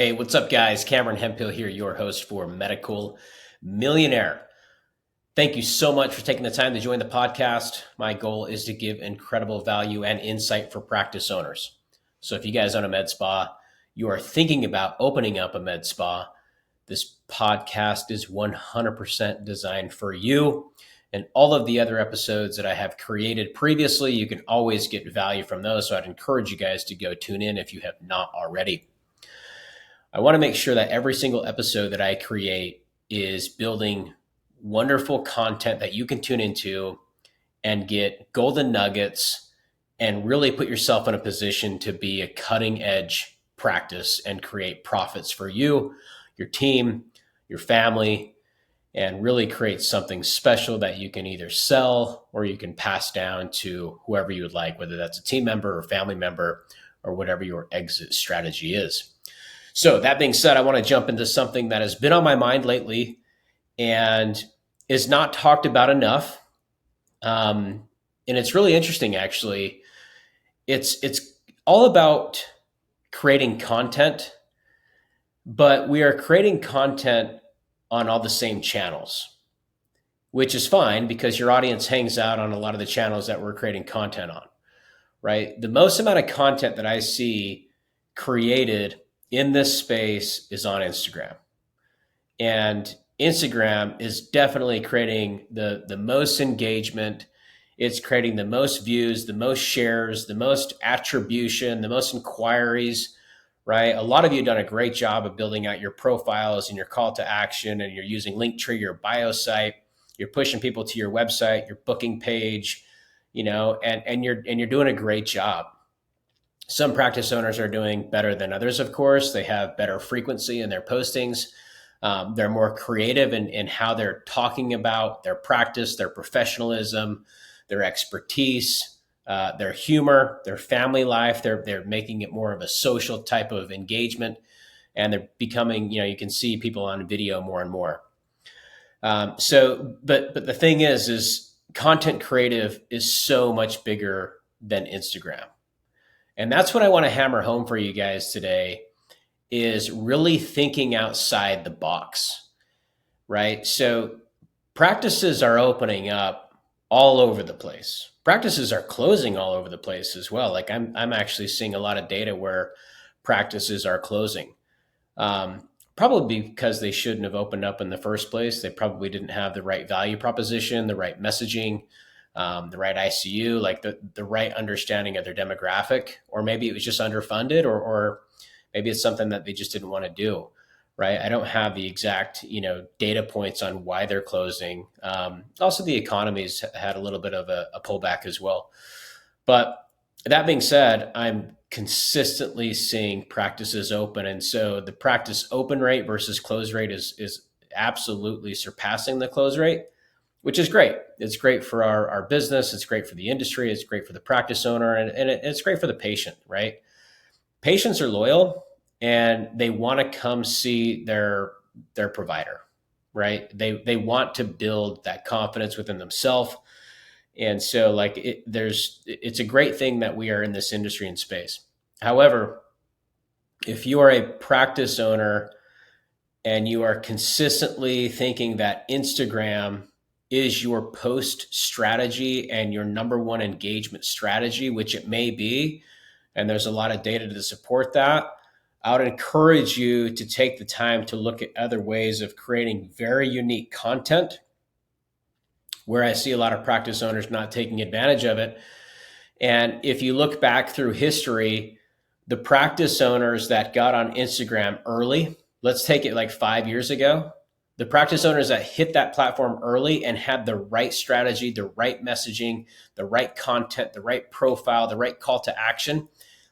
Hey, what's up, guys? Cameron Hemphill here, your host for Medical Millionaire. Thank you so much for taking the time to join the podcast. My goal is to give incredible value and insight for practice owners. So if you guys own a med spa, you are thinking about opening up a med spa, this podcast is 100% designed for you. And all of the other episodes that I have created previously, you can always get value from those. So I'd encourage you guys to go tune in if you have not already. I want to make sure that every single episode that I create is building wonderful content that you can tune into and get golden nuggets and really put yourself in a position to be a cutting edge practice and create profits for you, your team, your family, and really create something special that you can either sell or you can pass down to whoever you would like, whether that's a team member or family member or whatever your exit strategy is. So that being said, I want to jump into something that has been on my mind lately and is not talked about enough. And it's really interesting, actually. It's all about creating content, but we are creating content on all the same channels, which is fine because your audience hangs out on a lot of the channels that we're creating content on, right? The most amount of content that I see created in this space is on Instagram. And Instagram is definitely creating the most engagement. It's creating the most views, the most shares, the most attribution, the most inquiries, right? A lot of you have done a great job of building out your profiles and your call to action, and you're using Linktree, your bio site. You're pushing people to your website, your booking page, and you're doing a great job. Some practice owners are doing better than others, of course. They have better frequency in their postings. They're more creative in how they're talking about their practice, their professionalism, their expertise, their humor, their family life. They're making it more of a social type of engagement, and they're becoming, you can see people on video more and more. But the thing is content creative is so much bigger than Instagram. And that's what I want to hammer home for you guys today is really thinking outside the box, right? So practices are opening up all over the place. Practices are closing all over the place as well. Like I'm actually seeing a lot of data where practices are closing. Probably because they shouldn't have opened up in the first place. They probably didn't have the right value proposition, the right messaging, the right ICU, like the right understanding of their demographic, or maybe it was just underfunded, or maybe it's something that they just didn't want to do, right? I don't have the exact, data points on why they're closing. Also, the economy's had a little bit of a pullback as well. But that being said, I'm consistently seeing practices open. And so the practice open rate versus close rate is absolutely surpassing the close rate, which is great. It's great for our business. It's great for the industry. It's great for the practice owner, and it's great for the patient, right? Patients are loyal and they want to come see their provider, right? They want to build that confidence within themselves. And so it's a great thing that we are in this industry and space. However, if you are a practice owner and you are consistently thinking that Instagram is your post strategy and your number one engagement strategy, which it may be, and there's a lot of data to support that, I would encourage you to take the time to look at other ways of creating very unique content, where I see a lot of practice owners not taking advantage of it. And if you look back through history, the practice owners that got on Instagram early, let's take it like 5 years ago, the practice owners that hit that platform early and had the right strategy, the right messaging, the right content, the right profile, the right call to action,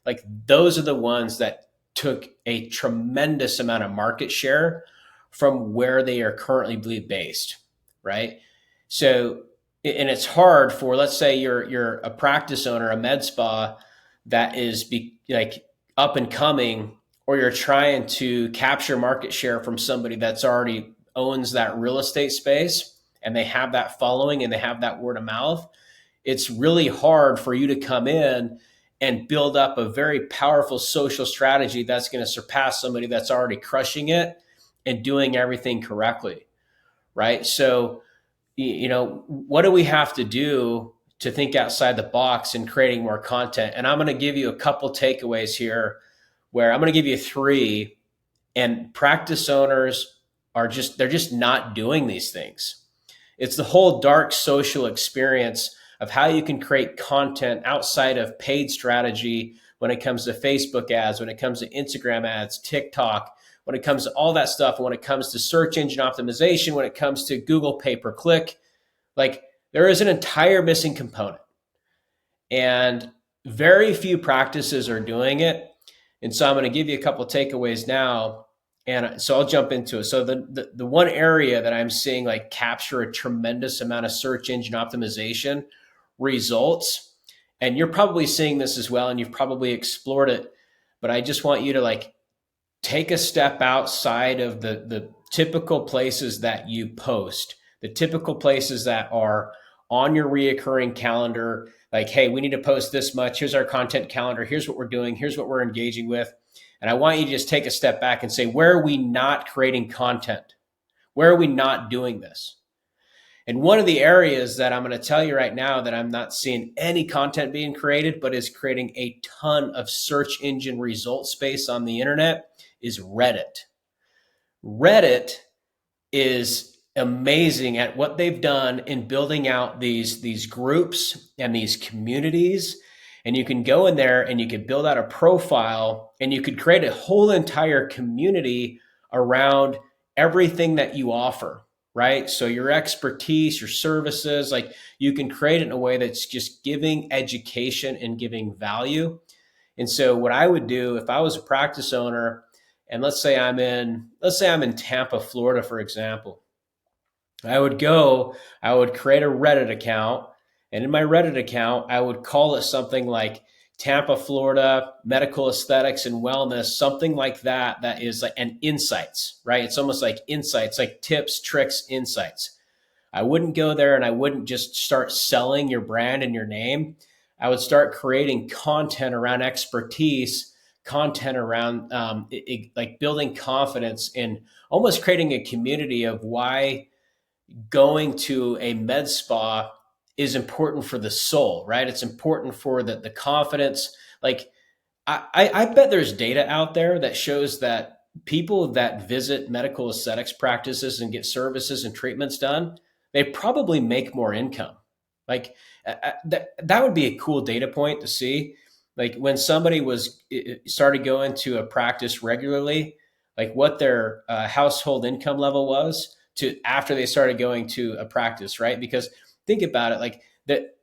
like those are the ones that took a tremendous amount of market share from where they are currently based, right? So, and it's hard for, let's say you're a practice owner, a med spa that is up and coming, or you're trying to capture market share from somebody that's already owns that real estate space and they have that following and they have that word of mouth. It's really hard for you to come in and build up a very powerful social strategy that's going to surpass somebody that's already crushing it and doing everything correctly, right? So, what do we have to do to think outside the box in creating more content? And I'm going to give you a couple takeaways here, where I'm going to give you three, and practice owners they're just not doing these things. It's the whole dark social experience of how you can create content outside of paid strategy when it comes to Facebook ads, when it comes to Instagram ads, TikTok, when it comes to all that stuff, and when it comes to search engine optimization, when it comes to Google pay-per-click. Like, there is an entire missing component, and very few practices are doing it. And so I'm going to give you a couple of takeaways now. And so I'll jump into it. So the one area that I'm seeing like capture a tremendous amount of search engine optimization results, and you're probably seeing this as well, and you've probably explored it, but I just want you to like take a step outside of the typical places that you post, the typical places that are on your reoccurring calendar. Like, hey, we need to post this much. Here's our content calendar. Here's what we're doing. Here's what we're engaging with. And I want you to just take a step back and say, where are we not creating content? Where are we not doing this? And one of the areas that I'm going to tell you right now that I'm not seeing any content being created, but is creating a ton of search engine result space on the internet, is Reddit. Reddit is amazing at what they've done in building out these groups and these communities. And you can go in there and you can build out a profile, and you could create a whole entire community around everything that you offer, right? So your expertise, your services, like you can create it in a way that's just giving education and giving value. And so what I would do if I was a practice owner, and let's say I'm in Tampa, Florida, for example, I would create a Reddit account. And in my Reddit account, I would call it something like Tampa, Florida, medical aesthetics and wellness, something like that. That is like, and insights, right? It's almost like insights, like tips, tricks, insights. I wouldn't go there and I wouldn't just start selling your brand and your name. I would start creating content around expertise, content around like building confidence, and almost creating a community of why going to a med spa is important for the soul, right? It's important for the confidence. Like, I bet there's data out there that shows that people that visit medical aesthetics practices and get services and treatments done, they probably make more income. Like, that would be a cool data point to see. Like, when somebody started going to a practice regularly, like what their household income level was to after they started going to a practice, right? Because think about it, like that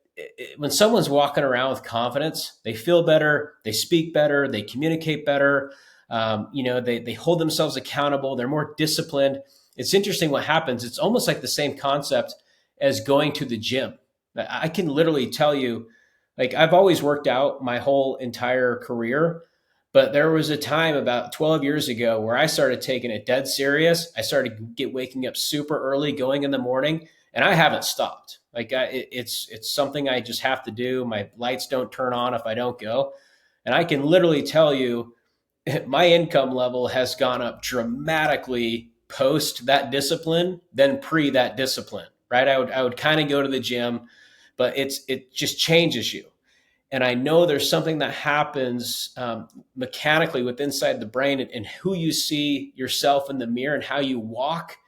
when someone's walking around with confidence, they feel better, they speak better, they communicate better, they hold themselves accountable, they're more disciplined. It's interesting what happens. It's almost like the same concept as going to the gym. I can literally tell you, like, I've always worked out my whole entire career, but there was a time about 12 years ago where I started taking it dead serious. I started waking up super early, going in the morning, and I haven't stopped. Like, it's something I just have to do. My lights don't turn on if I don't go. And I can literally tell you my income level has gone up dramatically post that discipline than pre that discipline, right? I would kind of go to the gym, but it just changes you. And I know there's something that happens mechanically with inside the brain and who you see yourself in the mirror and how you walk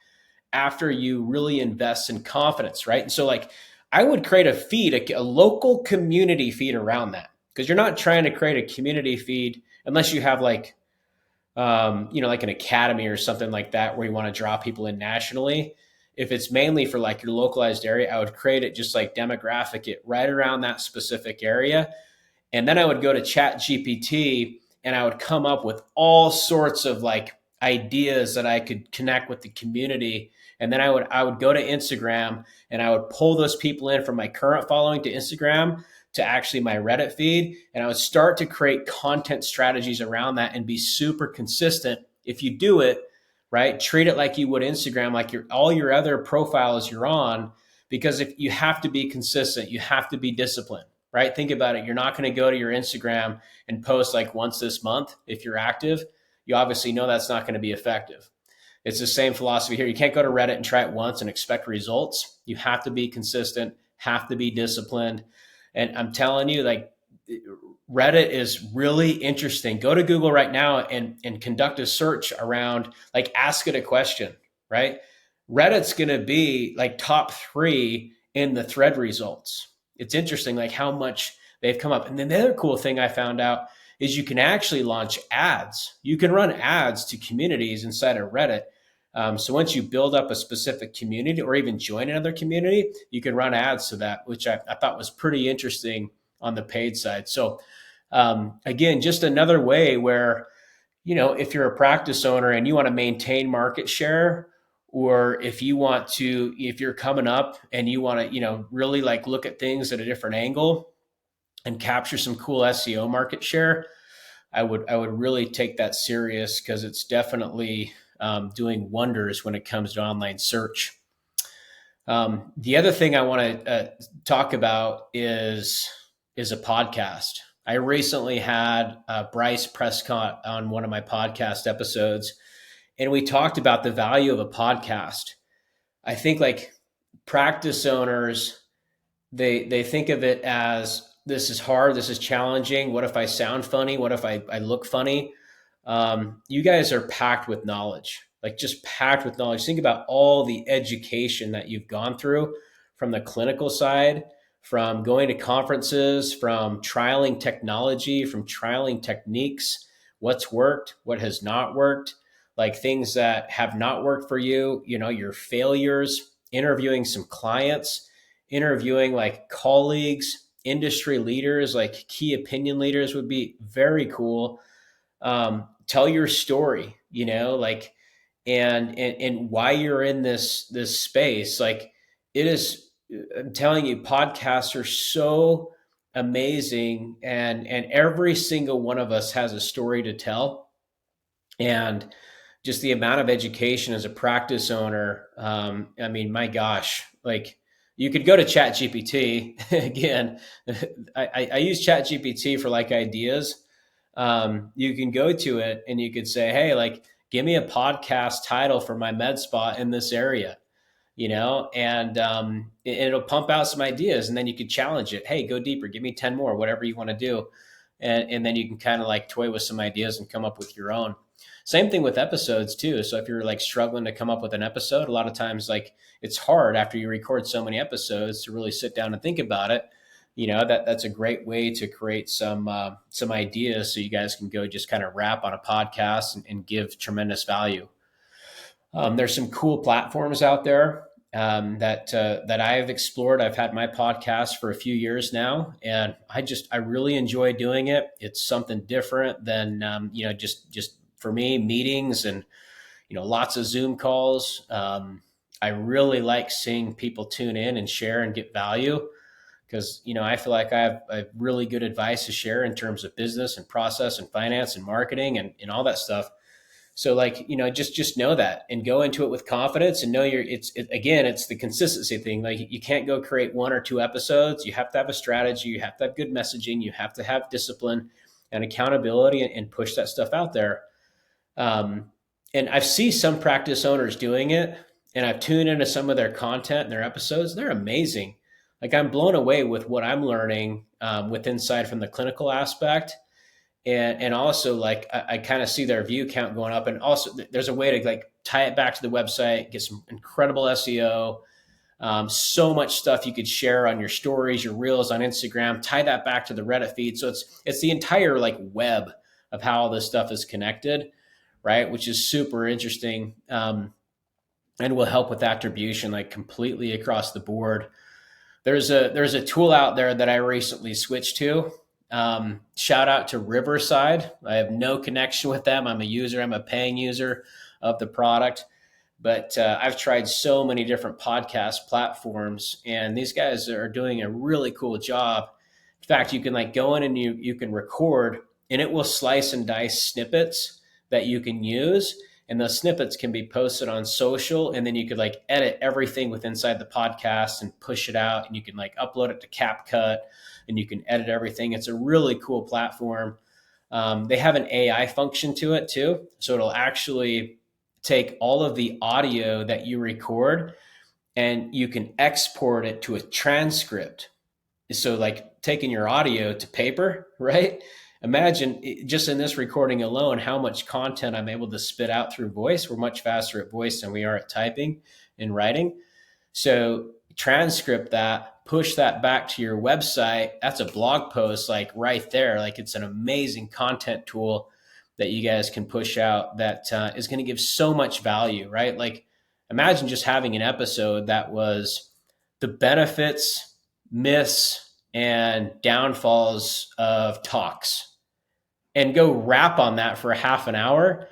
after you really invest in confidence, right? And so, like, I would create a feed, a local community feed around that, because you're not trying to create a community feed unless you have like, like an academy or something like that where you want to draw people in nationally. If it's mainly for like your localized area, I would create it just like demographic it right around that specific area. And then I would go to Chat GPT and I would come up with all sorts of like ideas that I could connect with the community. And then I would go to Instagram and I would pull those people in from my current following to Instagram to actually my Reddit feed. And I would start to create content strategies around that and be super consistent. If you do it, right, treat it like you would Instagram, like all your other profiles you're on, because if you have to be consistent, you have to be disciplined. right? Think about it. You're not going to go to your Instagram and post like once this month. If you're active, you obviously know that's not going to be effective. It's the same philosophy here. You can't go to Reddit and try it once and expect results. You have to be consistent, have to be disciplined. And I'm telling you, like, Reddit is really interesting. Go to Google right now and conduct a search around, like, ask it a question, right? Reddit's going to be like top 3 in the thread results. It's interesting, like how much they've come up. And then the other cool thing I found out is you can actually launch ads. You can run ads to communities inside of Reddit. So once you build up a specific community or even join another community, you can run ads to that, which I thought was pretty interesting on the paid side. So again, just another way where, if you're a practice owner and you want to maintain market share, or if you're coming up and you want to, really like look at things at a different angle and capture some cool SEO market share, I would really take that serious, because it's definitely doing wonders when it comes to online search. The other thing I want to talk about is a podcast. I recently had Bryce Prescott on one of my podcast episodes, and we talked about the value of a podcast. I think like practice owners, they think of it as, this is hard, this is challenging. What if I sound funny? What if I look funny? You guys are packed with knowledge, like just packed with knowledge. Think about all the education that you've gone through from the clinical side, from going to conferences, from trialing technology, from trialing techniques, what's worked, what has not worked, like things that have not worked for you, your failures, interviewing some clients, interviewing like colleagues, industry leaders, like key opinion leaders would be very cool. Tell your story, like, and why you're in this space. Like, it is, I'm telling you, podcasts are so amazing, and every single one of us has a story to tell. And just the amount of education as a practice owner, I mean, my gosh, like, you could go to Chat GPT. Again, I use Chat GPT for like ideas. You can go to it and you could say, hey, like, give me a podcast title for my med spa in this area, and it'll pump out some ideas, and then you could challenge it. Hey, go deeper, give me 10 more, whatever you want to do. And then you can kind of like toy with some ideas and come up with your own. Same thing with episodes too. So if you're like struggling to come up with an episode, a lot of times, like, it's hard after you record so many episodes to really sit down and think about it. That's a great way to create some ideas, so you guys can go just kind of rap on a podcast and give tremendous value. There's some cool platforms out there that I've explored. I've had my podcast for a few years now, and I really enjoy doing it. It's something different than just for me, meetings and lots of Zoom calls. I really like seeing people tune in and share and get value, because I feel like I have really good advice to share in terms of business and process and finance and marketing and all that stuff. So like, just know that and go into it with confidence, and know it's the consistency thing. Like, you can't go create 1 or 2 episodes. You have to have a strategy. You have to have good messaging. You have to have discipline and accountability, and push that stuff out there. And I've seen some practice owners doing it, and I've tuned into some of their content and their episodes. They're amazing. Like, I'm blown away with what I'm learning with insight from the clinical aspect. And also, like, I kind of see their view count going up. And also there's a way to like tie it back to the website, get some incredible SEO, so much stuff you could share on your stories, your reels on Instagram, tie that back to the Reddit feed. So it's the entire like web of how all this stuff is connected, right? Which is super interesting, and will help with attribution, like, completely across the board. There's a tool out there that I recently switched to. Shout out to Riverside. I have no connection with them. I'm a paying user of the product, but I've tried so many different podcast platforms, and these guys are doing a really cool job. In fact, you can like go in and you can record, and it will slice and dice snippets that you can use. And those snippets can be posted on social, and then you could like edit everything with inside the podcast and push it out, and you can like upload it to CapCut and you can edit everything. It's a really cool platform. They have an AI function to it too. So it'll actually take all of the audio that you record and you can export it to a transcript. So like taking your audio to paper, right? Imagine just in this recording alone, how much content I'm able to spit out through voice. We're much faster at voice than we are at typing and writing. So transcript that, push that back to your website. That's a blog post like right there. Like it's an amazing content tool that you guys can push out that is going to give so much value, right? Like imagine just having an episode that was the benefits, myths, and downfalls of talks, and go rap on that for a half an hour,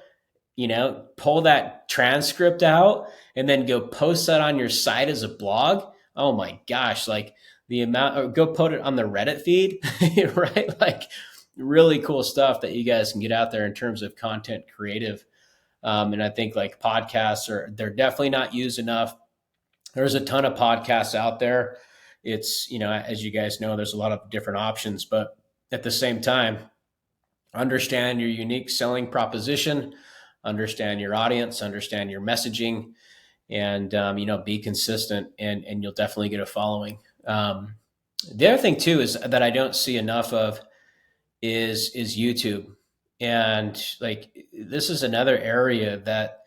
pull that transcript out and then go post that on your site as a blog. Oh my gosh, like the amount, or go put it on the Reddit feed, right? Like really cool stuff that you guys can get out there in terms of content creative. And I think like podcasts they're definitely not used enough. There's a ton of podcasts out there. It's, as you guys know, there's a lot of different options, but at the same time, understand your unique selling proposition, understand your audience, understand your messaging, and be consistent, and you'll definitely get a following. The other thing too is that I don't see enough of is YouTube, and like this is another area that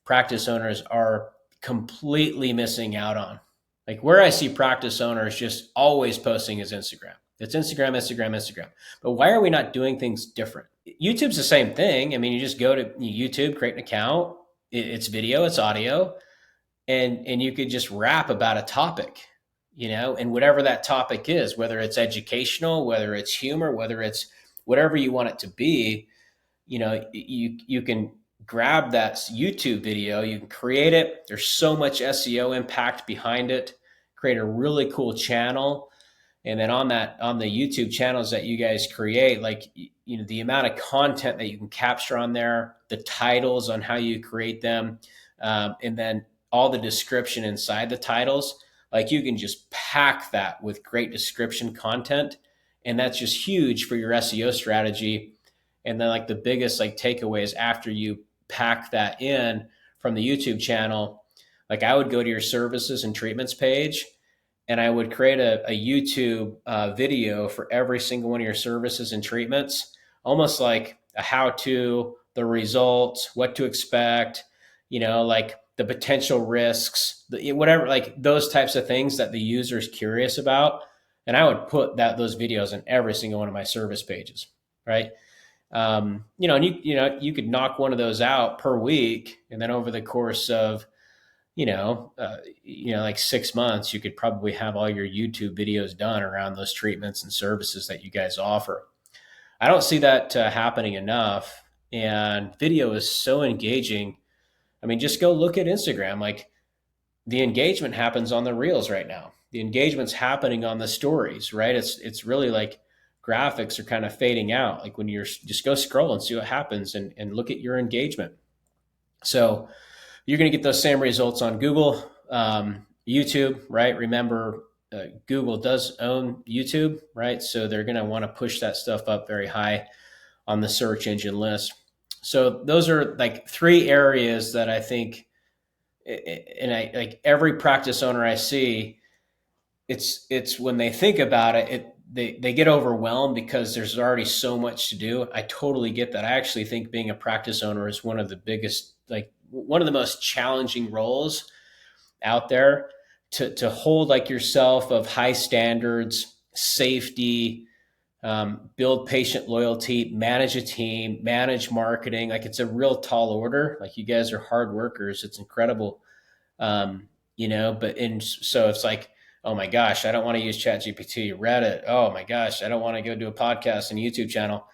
practice owners are completely missing out on. Like where I see practice owners just always posting is Instagram. It's Instagram, Instagram, Instagram. But why are we not doing things different? YouTube's the same thing. I mean, you just go to YouTube, create an account. It's video, it's audio, and you could just rap about a topic, and whatever that topic is, whether it's educational, whether it's humor, whether it's whatever you want it to be, you can grab that YouTube video, you can create it. There's so much SEO impact behind it. Create a really cool channel. And then on the YouTube channels that you guys create, like, the amount of content that you can capture on there, the titles on how you create them, and then all the description inside the titles, like you can just pack that with great description content. And that's just huge for your SEO strategy. And then like the biggest like takeaways after you pack that in from the YouTube channel, like I would go to your services and treatments page, and I would create a YouTube video for every single one of your services and treatments, almost like a how-to, the results, what to expect, like the potential risks, whatever, like those types of things that the user is curious about. And I would put those videos in every single one of my service pages, right? And you could knock one of those out per week, and then over the course of like 6 months, you could probably have all your YouTube videos done around those treatments and services that you guys offer. I don't see that happening enough, and video is so engaging. I mean, just go look at Instagram. Like the engagement happens on the reels right now. The engagement's happening on the stories, right? It's really like graphics are kind of fading out. Like when you're just go scroll and see what happens and look at your engagement. So you're going to get those same results on Google, YouTube, right? Remember, Google does own YouTube, right? So they're going to want to push that stuff up very high on the search engine list. So those are like 3 areas that I think, and I like every practice owner I see, it's when they think about it, they get overwhelmed because there's already so much to do. I totally get that. I actually think being a practice owner is one of the biggest, like one of the most challenging roles out there, to hold like yourself of high standards, safety, build patient loyalty, manage a team, manage marketing. Like it's a real tall order. Like you guys are hard workers. It's incredible. So it's like, oh my gosh, I don't want to use ChatGPT, Reddit. Oh my gosh, I don't want to go do a podcast and YouTube channel.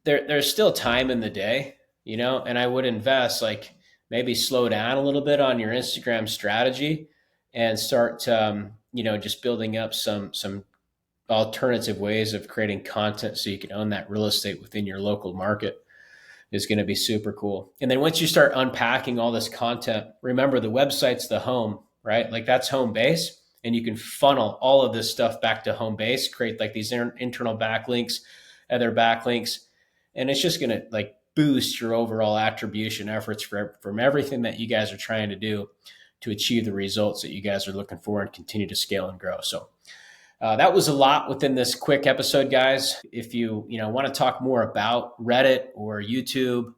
There's still time in the day, and I would invest, like maybe slow down a little bit on your Instagram strategy and start, just building up some alternative ways of creating content so you can own that real estate within your local market. is going to be super cool. And then once you start unpacking all this content, remember the website's the home, right? Like that's home base. And you can funnel all of this stuff back to home base, create like these internal backlinks, other backlinks. And it's just going to like boost your overall attribution efforts from everything that you guys are trying to do to achieve the results that you guys are looking for and continue to scale and grow. So that was a lot within this quick episode, guys. If you want to talk more about Reddit or YouTube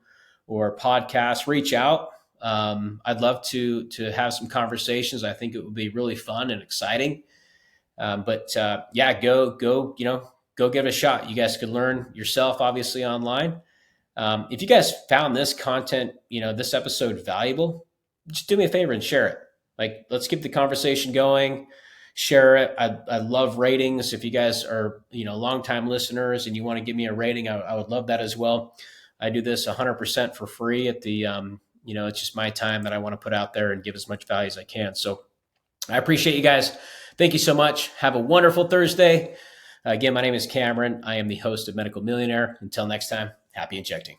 or podcasts, reach out. I'd love to have some conversations. I think it would be really fun and exciting. But go give it a shot. You guys could learn yourself, obviously, online. If you guys found this content, this episode valuable, just do me a favor and share it. Like, let's keep the conversation going. Share it. I love ratings. If you guys are, longtime listeners and you want to give me a rating, I would love that as well. I do this 100% for free at the, it's just my time that I want to put out there and give as much value as I can. So I appreciate you guys. Thank you so much. Have a wonderful Thursday. Again, my name is Cameron. I am the host of Medical Millionaire. Until next time, happy injecting.